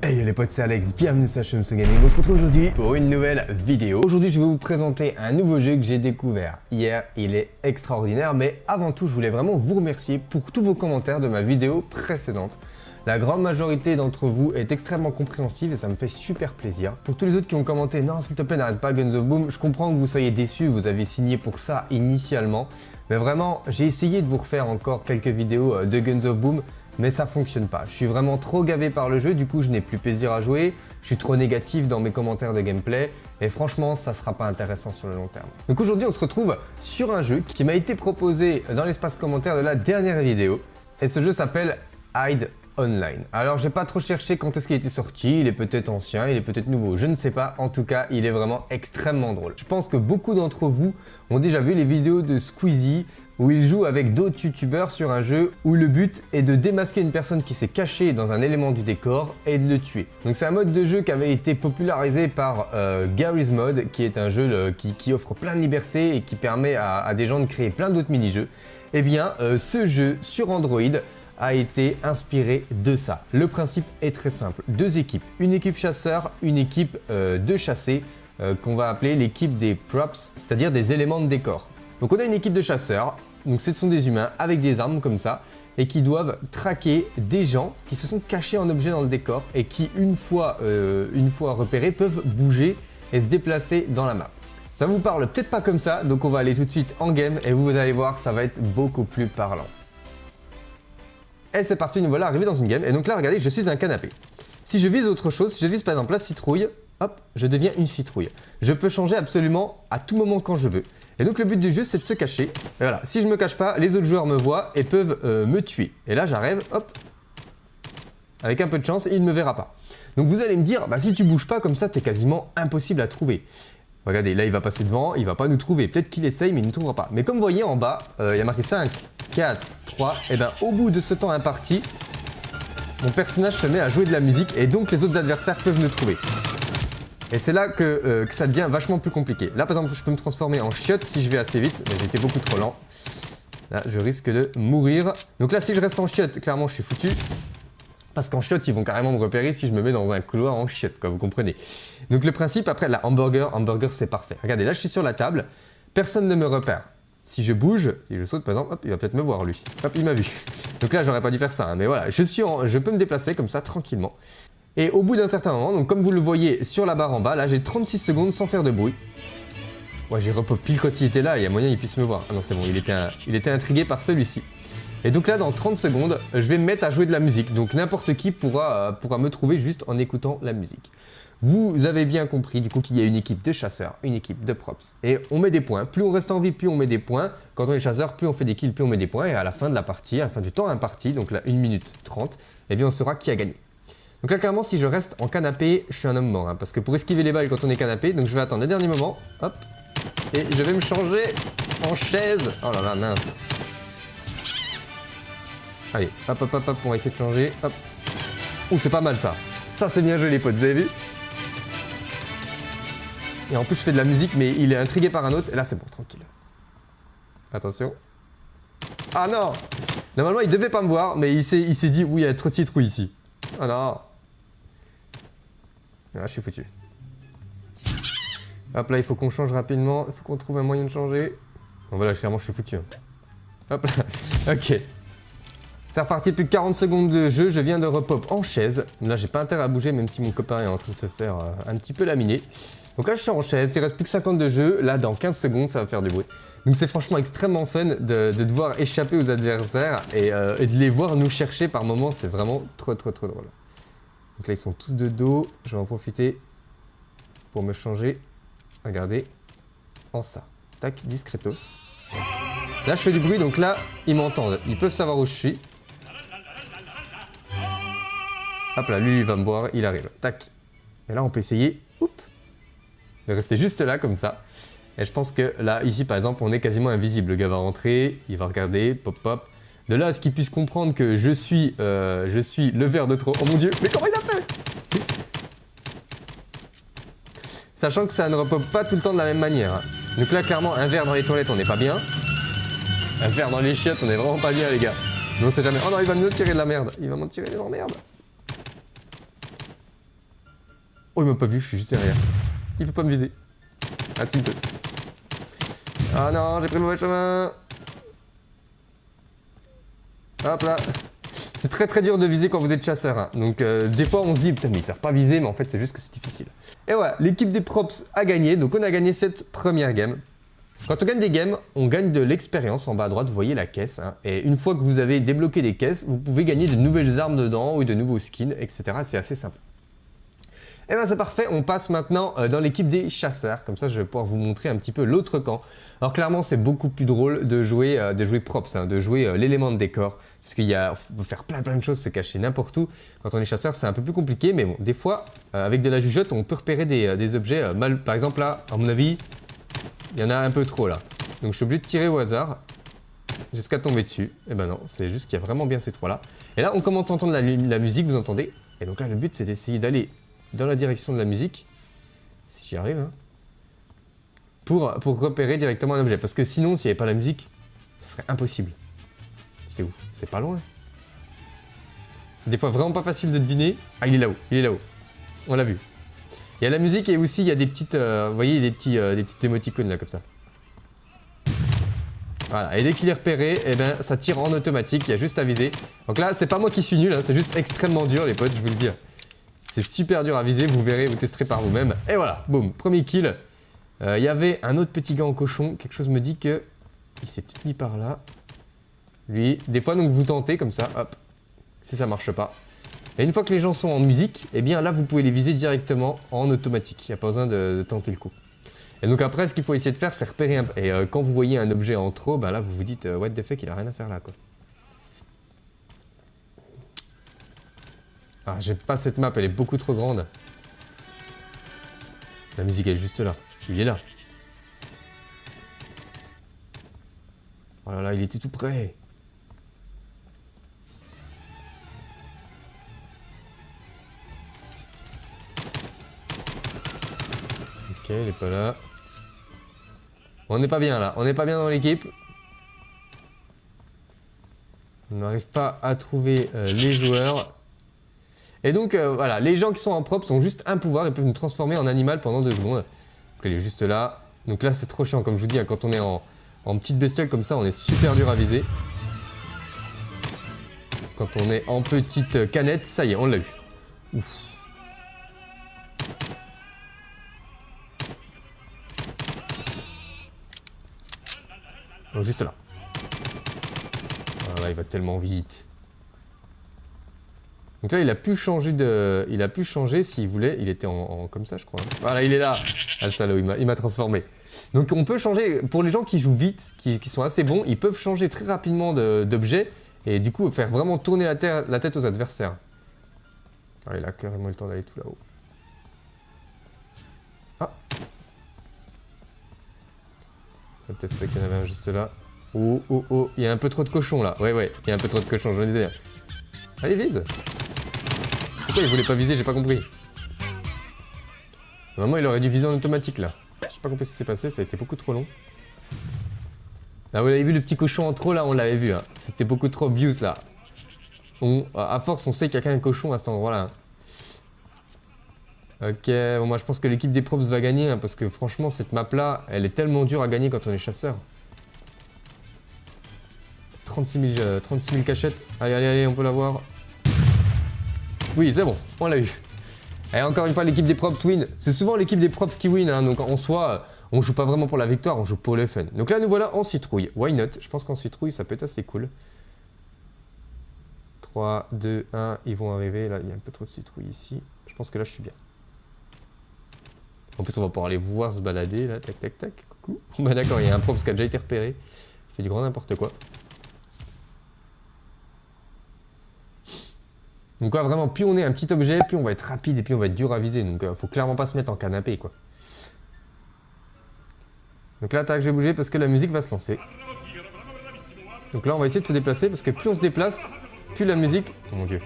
Hey les potes, c'est Alex, bienvenue sur HMC Gaming. On se retrouve aujourd'hui pour une nouvelle vidéo. Aujourd'hui, je vais vous présenter un nouveau jeu que j'ai découvert hier. Il est extraordinaire, mais avant tout, je voulais vraiment vous remercier pour tous vos commentaires de ma vidéo précédente. La grande majorité d'entre vous est extrêmement compréhensive et ça me fait super plaisir. Pour tous les autres qui ont commenté, non s'il te plaît n'arrête pas Guns of Boom, je comprends que vous soyez déçus, vous avez signé pour ça initialement. Mais vraiment, j'ai essayé de vous refaire encore quelques vidéos de Guns of Boom. Mais ça fonctionne pas. Je suis vraiment trop gavé par le jeu, du coup je n'ai plus plaisir à jouer, je suis trop négatif dans mes commentaires de gameplay, et franchement ça sera pas intéressant sur le long terme. Donc aujourd'hui on se retrouve sur un jeu qui m'a été proposé dans l'espace commentaire de la dernière vidéo, et ce jeu s'appelle Hide Online. Alors j'ai pas trop cherché quand est-ce qu'il était sorti, il est peut-être ancien, il est peut-être nouveau, je ne sais pas, en tout cas il est vraiment extrêmement drôle. Je pense que beaucoup d'entre vous ont déjà vu les vidéos de Squeezie où il joue avec d'autres youtubeurs sur un jeu où le but est de démasquer une personne qui s'est cachée dans un élément du décor et de le tuer. Donc c'est un mode de jeu qui avait été popularisé par Garry's Mod, qui est un jeu qui offre plein de liberté et qui permet à des gens de créer plein d'autres mini-jeux. Eh bien ce jeu sur Android a été inspiré de ça. Le principe est très simple. Deux équipes. Une équipe chasseur, une équipe de chassés, qu'on va appeler l'équipe des props, c'est-à-dire des éléments de décor. Donc on a une équipe de chasseurs, donc ce sont des humains avec des armes comme ça, et qui doivent traquer des gens qui se sont cachés en objet dans le décor et qui, une fois repérés, peuvent bouger et se déplacer dans la map. Ça vous parle peut-être pas comme ça, donc on va aller tout de suite en game et vous allez voir, ça va être beaucoup plus parlant. Et c'est parti, nous voilà arrivés dans une game. Et donc là, regardez, je suis un canapé. Si je vise autre chose, si je vise par exemple la citrouille, hop, je deviens une citrouille. Je peux changer absolument à tout moment quand je veux. Et donc le but du jeu, c'est de se cacher. Et voilà, si je me cache pas, les autres joueurs me voient et peuvent me tuer. Et là, j'arrive, hop, avec un peu de chance, il ne me verra pas. Donc vous allez me dire, bah si tu bouges pas comme ça, t'es quasiment impossible à trouver. Regardez, là il va passer devant, il va pas nous trouver. Peut-être qu'il essaye, mais il ne nous trouvera pas. Mais comme vous voyez en bas, il y a marqué 5, 4, 3. Et bien au bout de ce temps imparti, mon personnage se met à jouer de la musique et donc les autres adversaires peuvent nous trouver. Et c'est là que ça devient vachement plus compliqué. Là par exemple, je peux me transformer en chiotte si je vais assez vite, mais j'ai été beaucoup trop lent. Là, je risque de mourir. Donc là, si je reste en chiotte, clairement, je suis foutu. Parce qu'en chiotte, ils vont carrément me repérer si je me mets dans un couloir en chiotte, quoi, vous comprenez. Donc le principe, après, la hamburger c'est parfait. Regardez, là je suis sur la table, personne ne me repère. Si je bouge, si je saute par exemple, hop, il va peut-être me voir lui. Hop, il m'a vu. Donc là, j'aurais pas dû faire ça, hein, mais voilà, je peux me déplacer comme ça, tranquillement. Et au bout d'un certain moment, donc comme vous le voyez sur la barre en bas, là j'ai 36 secondes sans faire de bruit. Ouais, j'ai repop pile quand il était là, il y a moyen qu'il puisse me voir. Ah non, c'est bon, il était intrigué par celui-ci. Et donc là, dans 30 secondes, je vais me mettre à jouer de la musique. Donc n'importe qui pourra me trouver juste en écoutant la musique. Vous avez bien compris du coup qu'il y a une équipe de chasseurs, une équipe de props. Et on met des points. Plus on reste en vie, plus on met des points. Quand on est chasseur, plus on fait des kills, plus on met des points. Et à la fin de la partie, à la fin du temps imparti, donc là 1 minute 30, eh bien on saura qui a gagné. Donc là clairement, si je reste en canapé, je suis un homme mort. Hein, parce que pour esquiver les balles quand on est canapé, donc je vais attendre le dernier moment. Hop. Et je vais me changer en chaise. Oh là là, mince. Allez, hop, hop, hop, hop, on va essayer de changer, hop. Ouh, c'est pas mal ça. Ça, c'est bien joué les potes, vous avez vu? Et en plus, je fais de la musique, mais il est intrigué par un autre. Et là, c'est bon, tranquille. Attention. Ah non! Normalement, il devait pas me voir, mais il s'est dit, oui, il y a trop de citrouilles ici. Ah non! Ah, je suis foutu. Hop, là, il faut qu'on change rapidement. Il faut qu'on trouve un moyen de changer. Bon, voilà, clairement, je suis foutu. Hein. Hop là. Ok. C'est reparti, plus de 40 secondes de jeu, je viens de repop en chaise. Là, j'ai pas intérêt à bouger, même si mon copain est en train de se faire un petit peu laminer. Donc là, je suis en chaise, il reste plus que 50 de jeu. Là, dans 15 secondes, ça va faire du bruit. Donc c'est franchement extrêmement fun de devoir échapper aux adversaires et de les voir nous chercher par moments. C'est vraiment trop drôle. Donc là, ils sont tous de dos. Je vais en profiter pour me changer. Regardez, en ça. Tac, discretos. Là, je fais du bruit, donc là, ils m'entendent. Ils peuvent savoir où je suis. Hop là, lui, il va me voir, il arrive. Tac. Et là, on peut essayer, de rester juste là, comme ça. Et je pense que là, ici, par exemple, on est quasiment invisible. Le gars va rentrer, il va regarder, pop, pop. De là à ce qu'il puisse comprendre que je suis le verre de trop. Oh mon dieu, mais comment il a fait? Sachant que ça ne repop pas tout le temps de la même manière. Hein. Donc là, clairement, un verre dans les toilettes, on n'est pas bien. Un verre dans les chiottes, on est vraiment pas bien, les gars. Mais on sait jamais. Oh non, il va me tirer de la merde. Il va m'en tirer de la merde. Oh, il m'a pas vu, je suis juste derrière. Il peut pas me viser. Ah, s'il peut. Ah non, j'ai pris le mauvais chemin. Hop là. C'est très dur de viser quand vous êtes chasseur. Hein. Donc des fois on se dit, putain mais ils savent pas viser, mais en fait c'est juste que c'est difficile. Et voilà, l'équipe des props a gagné. Donc on a gagné cette première game. Quand on gagne des games, on gagne de l'expérience. En bas à droite, vous voyez la caisse. Hein. Et une fois que vous avez débloqué des caisses, vous pouvez gagner de nouvelles armes dedans ou de nouveaux skins, etc. C'est assez simple. Et bien c'est parfait, on passe maintenant dans l'équipe des chasseurs. Comme ça je vais pouvoir vous montrer un petit peu l'autre camp. Alors clairement c'est beaucoup plus drôle de jouer props, hein, de jouer l'élément de décor. Parce qu'il faut faire plein de choses, se cacher n'importe où. Quand on est chasseur c'est un peu plus compliqué, mais bon, des fois avec de la jugeote on peut repérer des objets mal. Par exemple là, à mon avis, il y en a un peu trop là. Donc je suis obligé de tirer au hasard jusqu'à tomber dessus. Et ben non, c'est juste qu'il y a vraiment bien ces trois là. Et là on commence à entendre la musique, vous entendez. Et donc là le but c'est d'essayer d'aller dans la direction de la musique, si j'y arrive, hein, pour repérer directement un objet. Parce que sinon, s'il n'y avait pas la musique, ça serait impossible. C'est où? C'est pas loin. C'est des fois vraiment pas facile de deviner. Ah, il est là-haut, il est là-haut. On l'a vu. Il y a la musique et aussi il y a des petites, vous voyez, des petites émoticônes là, comme ça. Voilà, et dès qu'il est repéré, eh ben, ça tire en automatique, il y a juste à viser. Donc là, c'est pas moi qui suis nul, hein, c'est juste extrêmement dur, les potes, je vous le dis. C'est super dur à viser, vous verrez, vous testerez par vous-même. Et voilà, boum, premier kill. Il y avait un autre petit gars en cochon, quelque chose me dit que il s'est peut-être mis par là. Lui, des fois donc vous tentez comme ça, hop, si ça marche pas. Et une fois que les gens sont en musique, eh bien là vous pouvez les viser directement en automatique, il n'y a pas besoin de tenter le coup. Et donc après ce qu'il faut essayer de faire c'est repérer un... Et quand vous voyez un objet en trop, ben là vous vous dites what the fuck, il a rien à faire là quoi. Ah, j'aime pas cette map, elle est beaucoup trop grande. La musique est juste là. Il est là. Oh là là, il était tout près. Ok, il est pas là. On n'est pas bien là, on n'est pas bien dans l'équipe. On n'arrive pas à trouver les joueurs. Et donc voilà, les gens qui sont en prop ont juste un pouvoir, ils peuvent nous transformer en animal pendant 2 secondes. Donc elle est juste là. Donc là c'est trop chiant comme je vous dis, hein, quand on est en petite bestiole comme ça, on est super dur à viser. Quand on est en petite canette, ça y est, on l'a eu. Ouf. Donc juste là. Voilà, il va tellement vite. Donc là, il a pu changer s'il voulait. Il était comme ça, je crois. Voilà, il est là. Ah, le salaud, il m'a transformé. Donc on peut changer, pour les gens qui jouent vite, qui sont assez bons, ils peuvent changer très rapidement d'objet et du coup faire vraiment tourner la tête aux adversaires. Ah, il a carrément le temps d'aller tout là-haut. Ah. Peut-être qu'il y en avait un juste là. Oh, oh, oh, il y a un peu trop de cochons là. Ouais, il y a un peu trop de cochons, je le disais. Allez, vise. Pourquoi il voulait pas viser, j'ai pas compris. Normalement, il aurait dû viser en automatique là. Je sais pas compris ce qui s'est passé, ça a été beaucoup trop long. Là, vous l'avez vu, le petit cochon en trop là, on l'avait vu. Hein. C'était beaucoup trop obvious là. À force, on sait qu'il y a qu'un cochon à cet endroit là. Ok, bon, moi je pense que l'équipe des props va gagner hein, parce que franchement, cette map là, elle est tellement dure à gagner quand on est chasseur. 36 000 cachettes. Allez, on peut l'avoir. Oui, c'est bon, on l'a eu. Et encore une fois, l'équipe des props win. C'est souvent l'équipe des props qui win, hein, donc en soi, on joue pas vraiment pour la victoire, on joue pour le fun. Donc là, nous voilà en citrouille. Why not? Je pense qu'en citrouille, ça peut être assez cool. 3, 2, 1, ils vont arriver. Là, il y a un peu trop de citrouilles ici. Je pense que là, je suis bien. En plus, on va pouvoir aller voir se balader, là. Tac, tac, tac. Coucou. Bah d'accord, il y a un props qui a déjà été repéré. Il fait du grand n'importe quoi. Donc ouais, vraiment, plus on est un petit objet, plus on va être rapide et plus on va être dur à viser. Donc faut clairement pas se mettre en canapé, quoi. Donc là, tac, je vais bouger parce que la musique va se lancer. Donc là, on va essayer de se déplacer parce que plus on se déplace, plus la musique... Oh mon dieu.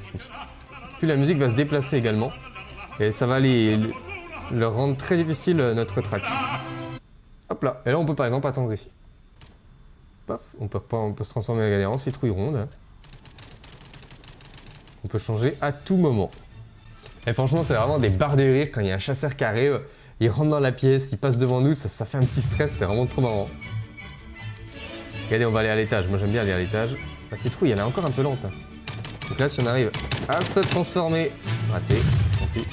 Plus la musique va se déplacer également. Et ça va leur rendre très difficile notre track. Hop là. Et là, on peut par exemple attendre ici. Paf. On peut se transformer en citrouille ronde. On peut changer à tout moment. Et franchement, c'est vraiment des barres de rire quand il y a un chasseur qui arrive, il rentre dans la pièce, il passe devant nous, ça fait un petit stress, c'est vraiment trop marrant. Regardez, on va aller à l'étage, moi j'aime bien aller à l'étage. La citrouille, elle est encore un peu lente. Hein. Donc là, si on arrive à se transformer... Raté, tant pis.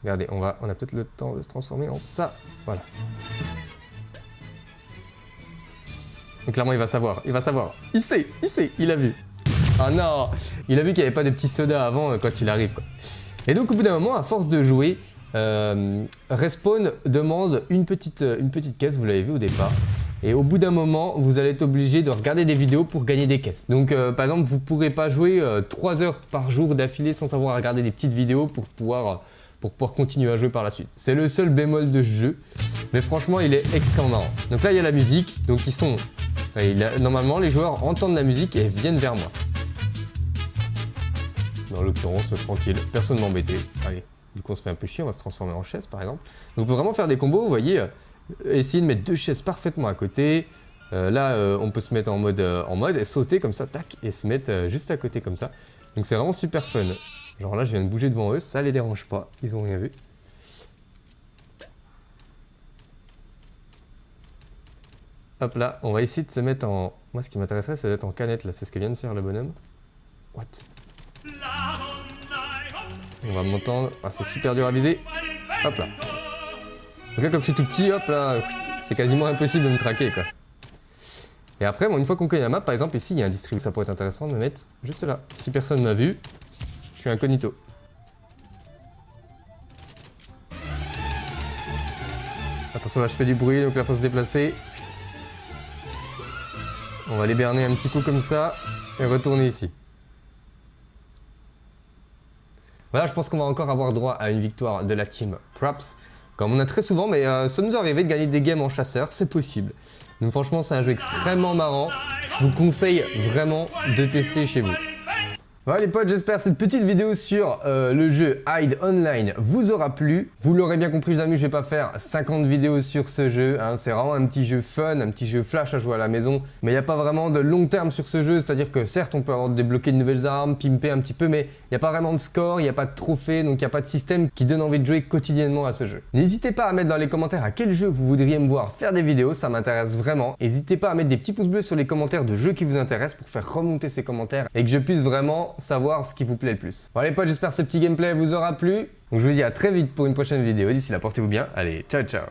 Regardez, on a peut-être le temps de se transformer en ça. Voilà. Donc clairement, il va savoir. Il sait, il a vu. Ah non, il a vu qu'il n'y avait pas de petits sodas avant quand il arrive, quoi. Et donc au bout d'un moment, à force de jouer, Respawn demande une petite caisse, vous l'avez vu au départ. Et au bout d'un moment, vous allez être obligé de regarder des vidéos pour gagner des caisses. Donc par exemple, vous ne pourrez pas jouer 3 heures par jour d'affilée sans savoir regarder des petites vidéos pour pouvoir continuer à jouer par la suite. C'est le seul bémol de ce jeu, mais franchement, il est extrêmement marrant. Donc là, il y a la musique, donc normalement, les joueurs entendent la musique et viennent vers moi. Dans l'occurrence, tranquille, personne m'embêter. Allez, du coup on se fait un peu chier, on va se transformer en chaise par exemple. Donc on peut vraiment faire des combos, vous voyez, essayer de mettre 2 chaises parfaitement à côté. Là, on peut se mettre en mode et sauter comme ça, tac, et se mettre juste à côté comme ça. Donc c'est vraiment super fun. Genre là, je viens de bouger devant eux, ça les dérange pas, ils ont rien vu. Hop là, on va essayer de se mettre en... Moi ce qui m'intéresserait, c'est d'être en canette là, c'est ce que vient de faire le bonhomme. What? On va m'entendre. Ah, c'est super dur à viser. Hop là. Donc là, comme je suis tout petit, hop là, c'est quasiment impossible de me traquer, quoi. Et après, bon, une fois qu'on connaît la map, par exemple, ici, il y a un district. Ça pourrait être intéressant de me mettre juste là. Si personne m'a vu, je suis incognito. Attention, là, je fais du bruit, donc là, il faut se déplacer. On va les berner un petit coup comme ça et retourner ici. Voilà, je pense qu'on va encore avoir droit à une victoire de la team Props, comme on a très souvent, mais ça nous est arrivé de gagner des games en chasseur, c'est possible. Donc franchement, c'est un jeu extrêmement marrant, je vous conseille vraiment de tester chez vous. Voilà les potes, j'espère que cette petite vidéo sur le jeu Hide Online vous aura plu. Vous l'aurez bien compris les amis, je vais pas faire 50 vidéos sur ce jeu, hein. C'est vraiment un petit jeu fun, un petit jeu flash à jouer à la maison. Mais il n'y a pas vraiment de long terme sur ce jeu, c'est-à-dire que certes on peut avoir débloqué de nouvelles armes, pimper un petit peu, mais il n'y a pas vraiment de score, il n'y a pas de trophée, donc il n'y a pas de système qui donne envie de jouer quotidiennement à ce jeu. N'hésitez pas à mettre dans les commentaires à quel jeu vous voudriez me voir faire des vidéos, ça m'intéresse vraiment. N'hésitez pas à mettre des petits pouces bleus sur les commentaires de jeux qui vous intéressent pour faire remonter ces commentaires et que je puisse vraiment savoir ce qui vous plaît le plus. Bon les potes, j'espère que ce petit gameplay vous aura plu. Donc je vous dis à très vite pour une prochaine vidéo. D'ici là, portez-vous bien. Allez, ciao ciao.